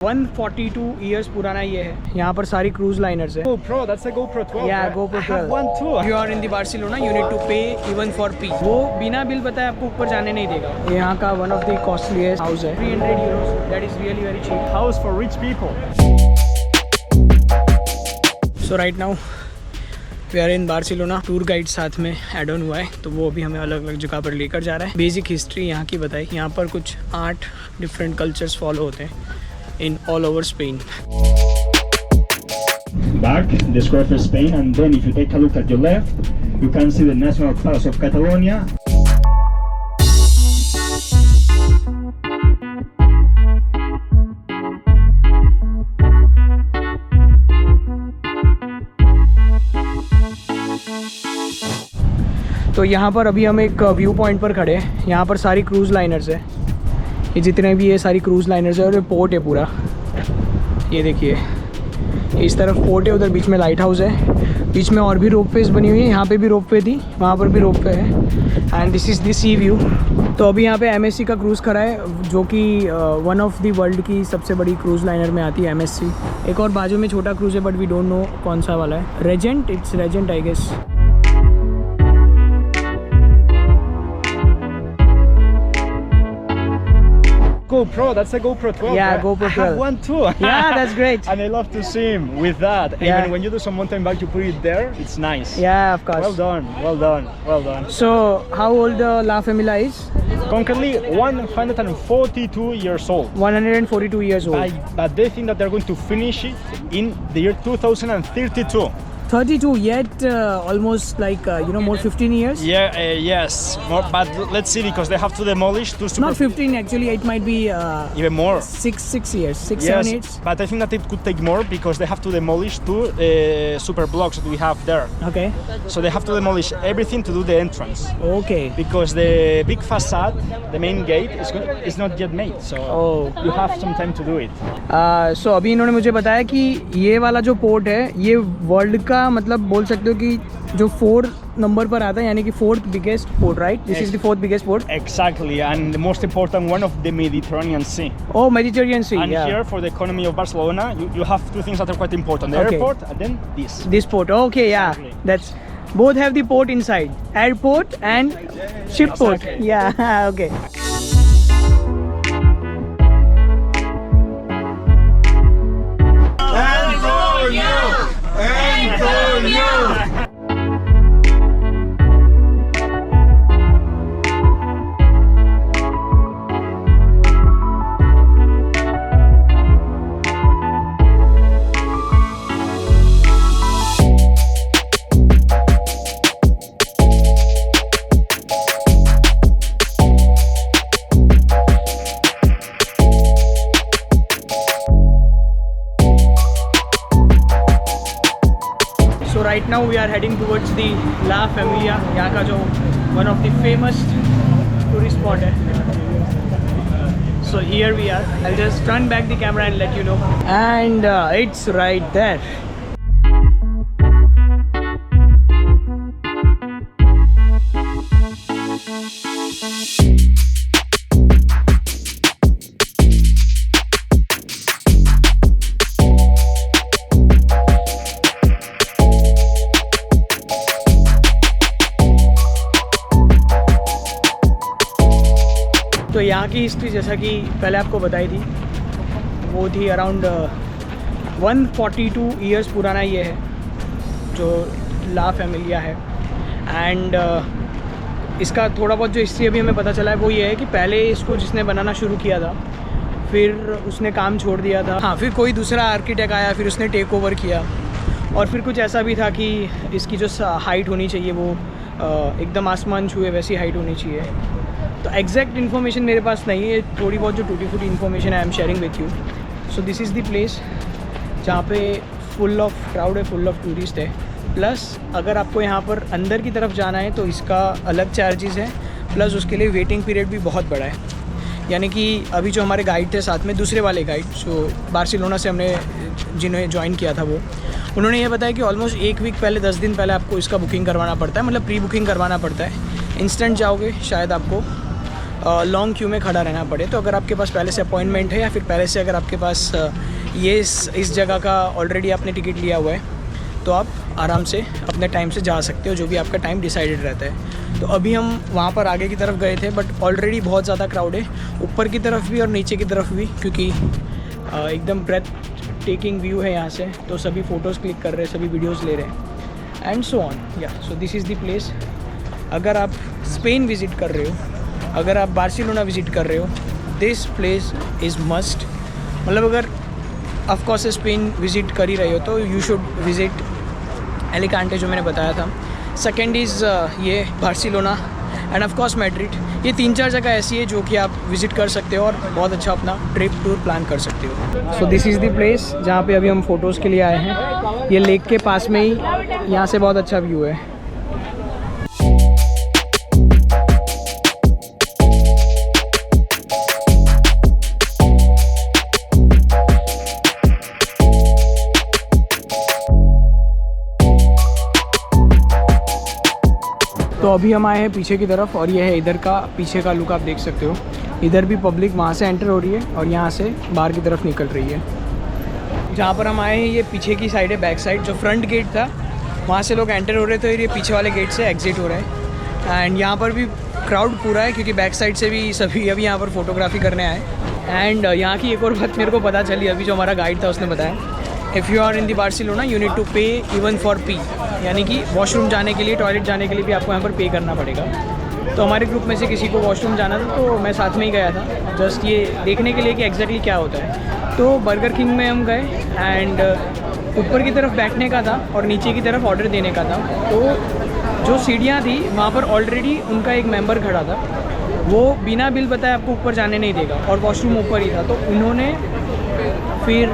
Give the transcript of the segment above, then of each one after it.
142 years पुराना ये है। यहाँ पर सारी क्रूज लाइनर्स है। GoPro, that's a GoPro 12. Yeah, right? GoPro I have 12. one too. You are in the Barcelona, you need to pay even for P. वो बिना बिल बताए आपको ऊपर जाने नहीं देगा। यहाँ का one of the costliest house है, 300 euros. That is really very cheap. House for rich people. So right now we are in Barcelona. Tour guide साथ में एड ऑन हुआ है, तो वो अभी हमें अलग अलग जगह पर लेकर जा रहा है। बेसिक हिस्ट्री यहाँ की बताई। यहाँ पर कुछ 8 डिफरेंट कल्चर्स फॉलो होते हैं in all over Spain. Back the square for Spain, and then if you take a look at your left, you can see the national palace of Catalonia. तो यहाँ पर अभी हम एक व्यू पॉइंट पर खड़े हैं। यहाँ पर सारी क्रूज़ लाइनर्स है, ये जितने भी ये सारी क्रूज़ लाइनर्स है, और ये पोर्ट है पूरा। ये देखिए, इस तरफ पोर्ट है, उधर बीच में लाइट हाउस है, बीच में और भी रोप वेज बनी हुई है। यहाँ पे भी रोप वे थी, वहाँ पर भी रोप वे है। And this is the C view. तो अभी यहाँ पे MSC का क्रूज़ खड़ा है, जो कि वन ऑफ द वर्ल्ड की सबसे बड़ी क्रूज़ लाइनर में आती है MSC। एक और बाजू में छोटा क्रूज़ है, बट वी डोंट नो कौन सा वाला है। Regent, it's Regent I guess. GoPro, that's a GoPro 12. Yeah, right? GoPro I 12. have one too. Yeah, that's great. And I love to swim with that. Yeah. Even when you do some mountain bike, you put it there. It's nice. Yeah, of course. Well done, well done, well done. So, how old the La Familia is? Concretely 142 years old. 142 years old. But they think that they're going to finish it in the year 2032. 32, yet almost like, more 15 years? Yeah, yes. More, but let's see, because they have to demolish two super... Not 15, actually, it might be... even more. 6 years, 6, Yes, 7 years. but I think that it could take more, because they have to demolish two super blocks that we have there. Okay. So they have to demolish everything to do the entrance. Okay. Because the big facade, the main gate, is not yet made. So you have some time to do it. So अभी इन्होंने मुझे बताया कि ये वाला जो port है, ये वर्ल्ड का मतलब बोल सकते हो कि जो 4 नंबर पर आता है, यानी कि 4th biggest port, right? This is the 4th biggest port. Exactly, and the most important one of the Mediterranean Sea. Oh, Mediterranean Sea. And yeah. here, for the economy of Barcelona, you have two things that are quite important: the Okay. airport and then this. This port. Okay, yeah. Exactly. That's both have the port inside. Airport and ship port. Exactly. Yeah. Okay. So right now we are heading towards the La Familia, यहाँ का जो one of the famous tourist spot है. So here we are. I'll just turn back the camera and let you know. And it's right there. तो यहाँ की history जैसा कि पहले आपको बताई थी, वो थी अराउंड 142 इयर्स पुराना ये है जो ला फैमिलिया है। एंड इसका थोड़ा बहुत जो हिस्ट्री अभी हमें पता चला है वो ये है कि पहले इसको जिसने बनाना शुरू किया था, फिर उसने काम छोड़ दिया था। हाँ, फिर कोई दूसरा आर्किटेक्ट आया, फिर उसने टेक ओवर किया, और फिर कुछ ऐसा भी था कि इसकी जो हाइट होनी चाहिए वो एकदम आसमान छुए वैसी हाइट होनी चाहिए। तो एग्जैक्ट इन्फॉर्मेशन मेरे पास नहीं है, थोड़ी बहुत जो टूटी फूटी information I am sharing with you. So this is the place जहाँ पे फुल ऑफ क्राउड है, फुल ऑफ टूरिस्ट है। प्लस अगर आपको यहाँ पर अंदर की तरफ जाना है तो इसका अलग चार्जेस है, प्लस उसके लिए वेटिंग पीरियड भी बहुत बड़ा है। यानी कि अभी जो हमारे गाइड थे साथ में, दूसरे वाले गाइड जो बार्सिलोना से हमने जिन्हें ज्वाइन किया था, वो उन्होंने ये बताया कि ऑलमोस्ट 1 वीक पहले, 10 दिन पहले आपको इसका बुकिंग करवाना पड़ता है, मतलब प्री बुकिंग करवाना पड़ता है। इंस्टेंट जाओगे शायद आपको लॉन्ग क्यू में खड़ा रहना पड़े। तो अगर आपके पास पहले से अपॉइंटमेंट है या फिर पहले से अगर आपके पास ये इस जगह का ऑलरेडी आपने टिकट लिया हुआ है तो आप आराम से अपने टाइम से जा सकते हो, जो भी आपका टाइम डिसाइडेड रहता है। तो अभी हम वहाँ पर आगे की तरफ गए थे, बट ऑलरेडी बहुत ज़्यादा क्राउड है ऊपर की तरफ भी और नीचे की तरफ भी, क्योंकि एकदम ब्रेथ टेकिंग व्यू है यहाँ से। तो सभी फ़ोटोज़ क्लिक कर रहे हैं, सभी वीडियोज़ ले रहे हैं एंड सो ऑन। या so this is the place. अगर आप स्पेन विज़िट कर रहे हो, अगर आप बार्सिलोना विज़िट कर रहे हो, दिस प्लेस इज़ मस्ट। मतलब अगर ऑफ कोर्स स्पेन विज़िट कर ही रहे हो तो यू शुड विज़िट एलिकांटे, जो मैंने बताया था। सेकेंड इज़ ये Barcelona end of course Madrid. ये 3-4 जगह ऐसी है जो कि आप विज़िट कर सकते हो और बहुत अच्छा अपना ट्रिप टूर प्लान कर सकते हो। सो दिस इज़ द प्लेस जहाँ पे अभी हम फ़ोटोज़ के लिए आए हैं। ये लेक के पास में ही, यहाँ से बहुत अच्छा व्यू है। तो अभी हम आए हैं पीछे की तरफ और ये है इधर का पीछे का लुक, आप देख सकते हो। इधर भी पब्लिक वहाँ से एंटर हो रही है और यहाँ से बाहर की तरफ निकल रही है। जहाँ पर हम आए हैं ये पीछे की साइड है, बैक साइड। जो फ्रंट गेट था वहाँ से लोग एंटर हो रहे थे, ये पीछे वाले गेट से एग्जिट हो रहे हैं। एंड यहाँ पर भी क्राउड पूरा है क्योंकि बैक साइड से भी सभी अभी यहाँ पर फोटोग्राफी करने आए। एंड यहाँ की एक और बात मेरे को पता चली अभी, जो हमारा गाइड था उसने बताया, if you are in the Barcelona you need to pay even for pee, यानी कि वॉशरूम जाने के लिए, टॉयलेट जाने के लिए भी आपको यहाँ पर पे करना पड़ेगा। तो हमारे ग्रुप में से किसी को वॉशरूम जाना था तो मैं साथ में ही गया था, जस्ट ये देखने के लिए कि एग्जैक्टली क्या होता है। तो बर्गर किंग में हम गए एंड ऊपर की तरफ बैठने का था और नीचे की तरफ ऑर्डर देने का था। तो जो सीढ़ियाँ थी वहाँ पर ऑलरेडी उनका एक मेंबर खड़ा था, वो बिना बिल बताए आपको ऊपर जाने नहीं देगा और वॉशरूम ऊपर ही था। तो उन्होंने फिर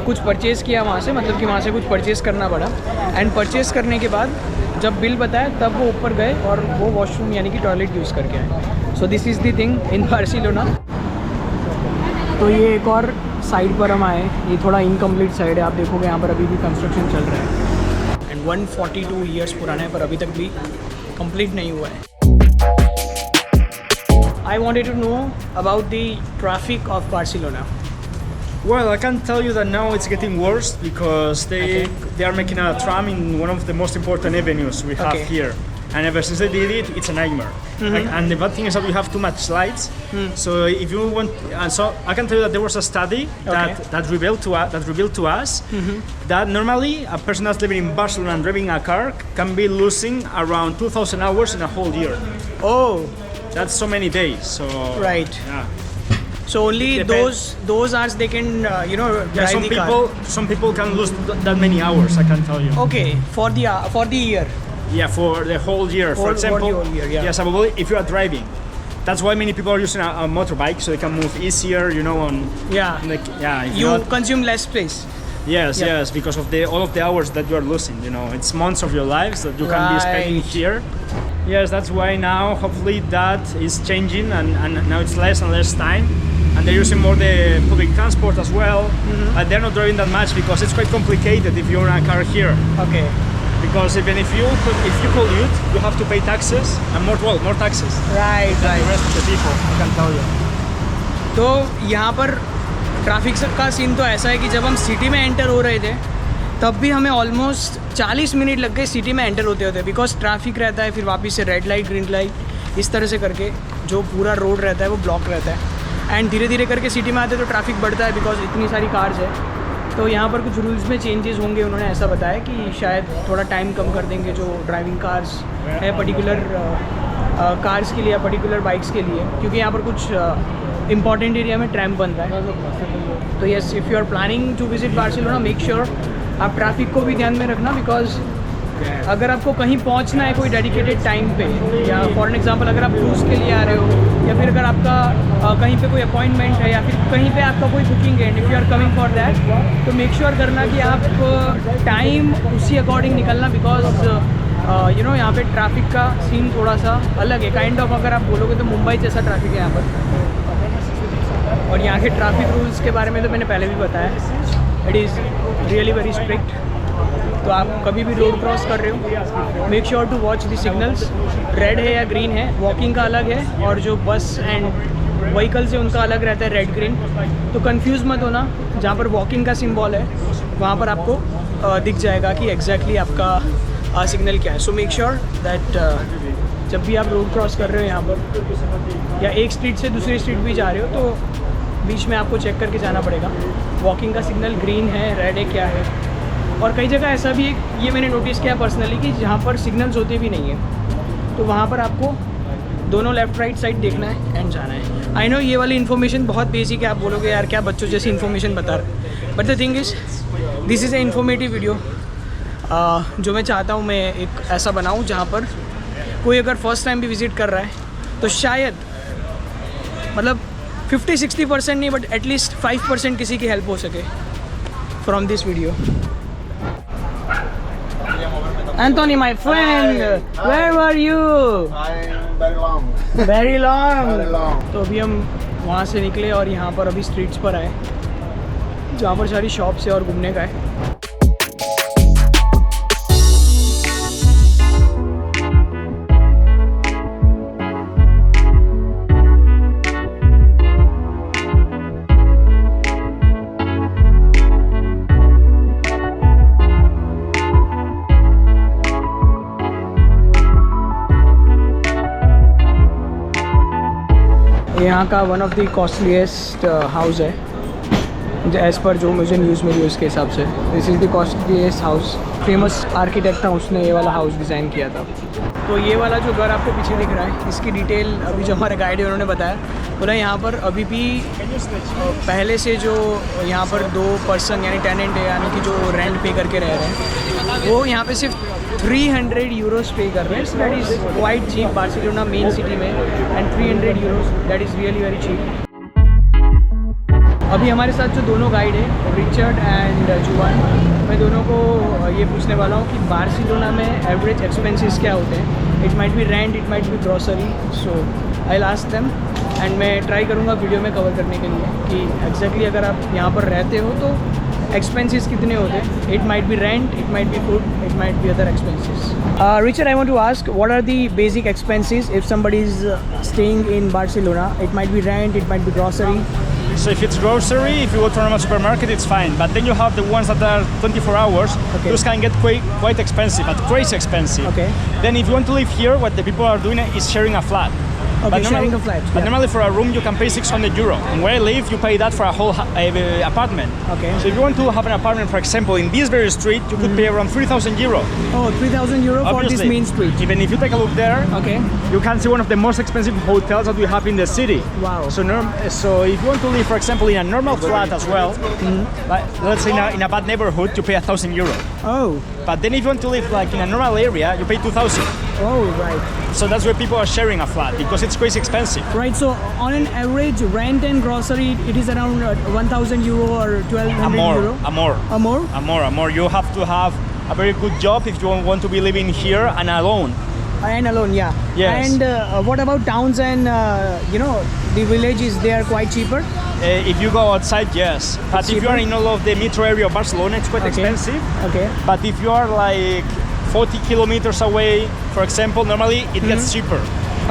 कुछ परचेज़ किया वहाँ से, मतलब कि वहाँ से कुछ परचेज़ करना पड़ा। एंड परचेज़ करने के बाद जब बिल बताया तब वो ऊपर गए और वो वॉशरूम यानी कि टॉयलेट यूज़ करके आए। सो this is the thing in Barcelona. तो ये एक और साइड पर हम आए, ये थोड़ा इनकम्प्लीट साइड है, आप देखोगे यहाँ पर अभी भी कंस्ट्रक्शन चल रहा है। एंड 142 ईयर्स पुराना है पर अभी तक भी कंप्लीट नहीं हुआ है। I wanted to know about the traffic of Barcelona. Well, I can tell you that now it's getting worse because they are making a tram in one of the most important avenues we have here. And ever since they did it, it's a nightmare. And the bad thing is that we have too much lights. So if you want, and so I can tell you that there was a study that revealed to us that normally a person that's living in Barcelona and driving a car can be losing around 2,000 hours in a whole year. Oh, that's so many days. So right. Yeah. So only those hours they can drive the car. Some people can lose that many hours. I can tell you. Okay, for the year. Yeah, for the whole year. For example, for the whole year, yeah. Yes, if you are driving, that's why many people are using a motorbike so they can move easier. You know, you consume less space. Yes, because of all of the hours that you are losing. You know, it's months of your lives that you can be spending here. Yes, that's why now hopefully that is changing and now it's less and less time. And they're using more the public transport as well, but they're not driving that much because it's quite complicated if you're in a car here. Okay. Because even if you commute, you have to pay taxes and more taxes. Right. The rest of the people, I can tell you. तो यहाँ पर traffic का scene तो ऐसा है कि जब हम सिटी में एंटर हो रहे थे तब भी हमें ऑलमोस्ट 40 मिनट लग गए सिटी में एंटर होते होते, बिकॉज ट्रैफिक रहता है, फिर वापस से रेड लाइट ग्रीन लाइट इस तरह से करके जो पूरा रोड रहता है वो ब्लॉक रहता है। एंड धीरे धीरे करके सिटी में आते तो ट्रैफिक बढ़ता है बिकॉज इतनी सारी कार्स है। तो यहाँ पर कुछ रूल्स में चेंजेस होंगे, उन्होंने ऐसा बताया कि शायद थोड़ा टाइम कम कर देंगे जो ड्राइविंग कार्स है पर्टिकुलर कार्स के लिए या पर्टिकुलर बाइक्स के लिए, क्योंकि यहाँ पर कुछ इंपॉर्टेंट एरिया में ट्रैम बन रहा है। तो yes, if you are planning to visit Barcelona make sure आप ट्रैफिक को भी ध्यान में रखना, बिकॉज अगर आपको कहीं पहुंचना है कोई डेडिकेटेड टाइम पे, या फॉर एग्जांपल अगर आप क्रूज़ के लिए आ रहे हो या फिर अगर आपका कहीं पे कोई अपॉइंटमेंट है या फिर कहीं पे आपका कोई बुकिंग है, if you are coming for that, तो मेक श्योर करना कि आप टाइम उसी अकॉर्डिंग निकलना, बिकॉज यहाँ पे ट्रैफिक का सीन थोड़ा सा अलग है, काइंड ऑफ अगर आप बोलोगे तो मुंबई जैसा ट्रैफिक है यहाँ पर। और यहाँ के ट्रैफिक रूल्स के बारे में तो मैंने पहले भी बताया, it is really very strict. तो आप कभी भी रोड क्रॉस कर रहे हो, make sure to watch the signals, red है या ग्रीन है, वॉकिंग का अलग है और जो बस एंड व्हीकल्स है उनका अलग रहता है रेड ग्रीन। तो कंफ्यूज मत होना, जहाँ पर वॉकिंग का सिंबल है वहाँ पर आपको दिख जाएगा कि एग्जैक्टली आपका सिग्नल क्या है। सो मेक श्योर दैट जब भी आप रोड क्रॉस कर रहे हो यहाँ पर या एक स्ट्रीट से दूसरी स्ट्रीट भी जा रहे हो तो बीच में आपको चेक करके जाना पड़ेगा वॉकिंग का सिग्नल ग्रीन है, रेड है, क्या है। और कई जगह ऐसा भी है, ये मैंने नोटिस किया पर्सनली, कि जहाँ पर सिग्नल्स होते भी नहीं है तो वहाँ पर आपको दोनों लेफ़्ट राइट साइड देखना है एंड जाना है। आई नो ये वाली इन्फॉर्मेशन बहुत बेसिक है, आप बोलोगे यार क्या बच्चों जैसी इन्फॉर्मेशन बता रहे, but the thing is this is a informative video. जो मैं चाहता हूँ मैं एक ऐसा बनाऊँ जहाँ पर कोई अगर फर्स्ट टाइम भी विज़िट कर रहा है तो शायद मतलब 50-60% नहीं बट एटलीस्ट 5% किसी की हेल्प हो सके from this video. Anthony, my friend, where were you? I'm very long. Very long. Very long. तो अभी हम वहाँ से निकले और यहाँ पर अभी स्ट्रीट्स पर आए जहाँ पर सारी शॉप्स है और घूमने का है। यहाँ का one of the costliest house है एज़ पर जो मुझे न्यूज़ मिली उसके हिसाब से। This is the costliest house. Famous architect था, उसने ये वाला हाउस डिज़ाइन किया था। तो ये वाला जो घर आपको पीछे दिख रहा है इसकी डिटेल अभी जो हमारे गाइड है उन्होंने बताया, बोला यहाँ पर अभी भी पहले से जो यहाँ पर 2 पर्सन यानी टेनेंट है यानी कि जो रेंट पे करके रह रहे हैं वो यहाँ पे सिर्फ 300 यूरोस पे कर रहे हैं। That is quite cheap Barcelona main city में, and 300 euros that is really very cheap. अभी हमारे साथ जो दोनों गाइड हैं रिचर्ड एंड जुवान, मैं दोनों को ये पूछने वाला हूँ कि बार्सिलोना में एवरेज एक्सपेंसेस क्या होते हैं। It might be rent, it might be grocery, so I will ask them and मैं ट्राई करूँगा वीडियो में कवर करने के लिए कि एग्जैक्टली अगर आप यहाँ पर रहते हो तो expenses कितने होते हैं. It might be rent, it might be food, it might be other expenses. Richard, I want to ask, what are the basic expenses if somebody is staying in Barcelona? It might be rent, it might be grocery. So if it's grocery, if you go to a normal supermarket, it's fine. But then you have the ones that are 24 hours. Okay. Those can get quite expensive, but crazy expensive. Okay. Then if you want to live here, what the people are doing is sharing a flat. Okay, sharing a flat. But normally for a room you can pay 600 euro. And where I live, you pay that for a whole apartment. Okay. So if you want to have an apartment, for example, in this very street, you could pay around 3,000 euro. Oh, 3,000 euro for this main street. Even if you take a look there, okay, you can see one of the most expensive hotels that we have in the city. Wow. So if you want to live, for example, in a normal flat as well, like, let's say in a bad neighborhood, you pay 1,000 euro. Oh. But then if you want to live like in a normal area, you pay 2,000. Oh, right. So that's where people are sharing a flat because it's crazy expensive. Right. So on an average, rent and grocery, it is around 1,000 euro or 1,200 euro. More. You have to have a very good job if you want to be living here and alone. And alone, yeah. Yes. And what about towns and the villages? They are quite cheaper. If you go outside, yes. But if you are in all of the metro area of Barcelona, it's quite expensive. Okay. But if you are like 40 kilometers away, for example, normally it gets cheaper.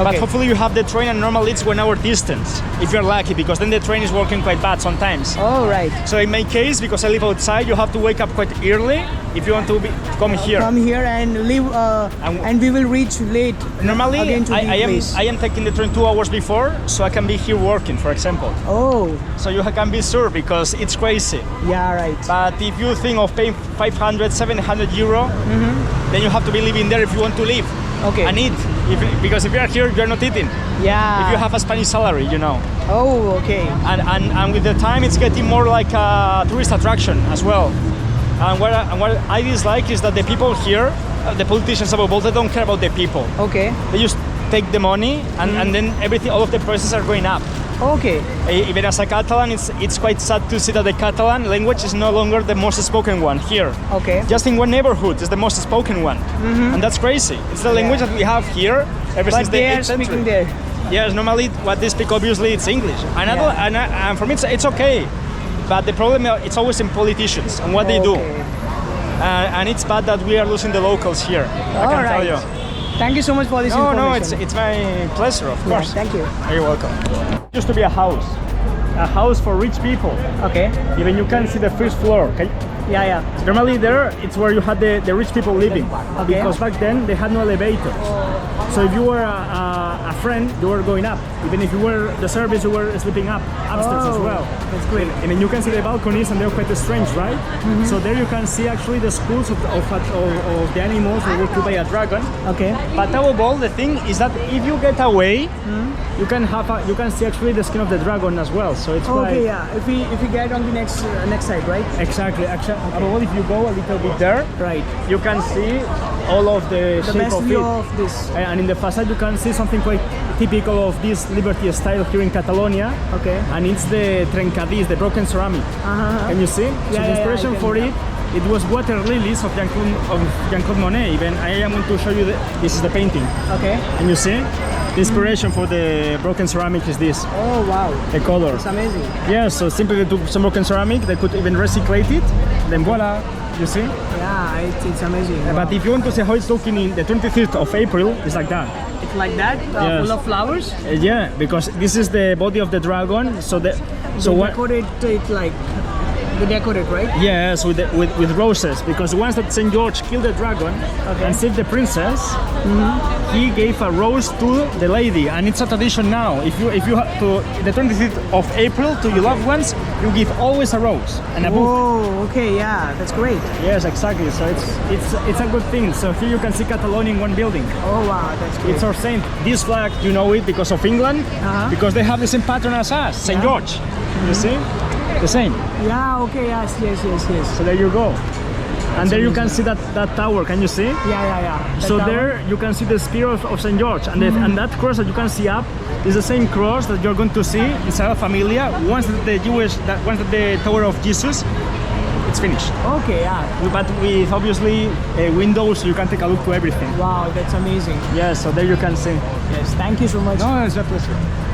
But hopefully you have the train, and normally it's 1 hour distance if you're lucky, because then the train is working quite bad sometimes. Oh, right. So in my case, because I live outside, you have to wake up quite early if you want to come here. Come here and live, and we will reach late. Normally, again to I am taking the train 2 hours before, so I can be here working, for example. Oh. So you can be sure because it's crazy. Yeah, right. But if you think of paying 500, 700 euro, then you have to be living there if you want to live. Okay. And eat. Because if you are here, you are not eating. Yeah. If you have a Spanish salary, Oh, okay. And with the time, it's getting more like a tourist attraction as well. And what I dislike is that the people here, the politicians above all, they don't care about the people. Okay. They just take the money and then all of the prices are going up. Okay. Even as a Catalan, it's quite sad to see that the Catalan language is no longer the most spoken one here. Okay. Just in one neighborhood is the most spoken one. And that's crazy. It's the language that we have here ever since the 8th century. But they are speaking there. Yes, normally what they speak obviously it's English. And for me it's okay. But the problem it's always in politicians and what they do. and it's bad that we are losing the locals here. I can tell you. Thank you so much for this information. No, it's my pleasure, of course. Thank you. You're welcome. It used to be a house for rich people. Okay. Even you can see the first floor. Yeah. Normally there, it's where you had the rich people living, because back then they had no elevators. So if you were a friend, you were going up. Even if you were the service, you were sleeping upstairs as well. That's great. I mean, you can see the balconies, and they're quite strange, right? So there you can see actually the schools of the animals that were killed by a dragon. Okay. But above all, the thing is that if you get away, you can see actually the skin of the dragon as well. So it's okay. Yeah. If we get on the next side, right? Exactly. Above all, if you go a little bit there, right, you can see all of the shape best of view it. of this. And in the facade you can see something quite typical of this Liberty style here in Catalonia. Okay. And it's the trencadís, the broken ceramic. Can you see? So the inspiration for it was water lilies of Jean-Claude Monet. Even I am going to show you this is the painting. Okay. And you see? The inspiration for the broken ceramic is this. Oh wow. The color. It's amazing. Yeah, so simply they took some broken ceramic, they could even recyclate it, then voila, you see? Yeah, it's amazing. But if you want to see how it's looking in the 25th of April, it's like that. It's like that, Yes. full of flowers. Yeah, because this is the body of the dragon, so Decorate it like they decorate, right? Yes, with roses, because once that Saint George killed the dragon and saved the princess, he gave a rose to the lady, and it's a tradition now. If you have to the 25th of April to your loved ones, you give always a rose and a book. Oh, okay, yeah, that's great. Yes, exactly. So it's a good thing. So here you can see Catalonia in one building. Oh wow, that's great. It's our saint. This flag, you know it because of England, because they have the same pattern as us, Saint George. You see? The same. Yeah, okay, yes. So there you go. And there you can see that tower, can you see? Yeah. So there you can see the spear of St. George, and that cross that you can see up is the same cross that you're going to see in Sagrada Familia once the Tower of Jesus, it's finished. Okay, yeah. But with obviously windows, so you can take a look to everything. Wow, that's amazing. Yes, so there you can see. Yes, thank you so much. No, it's a pleasure.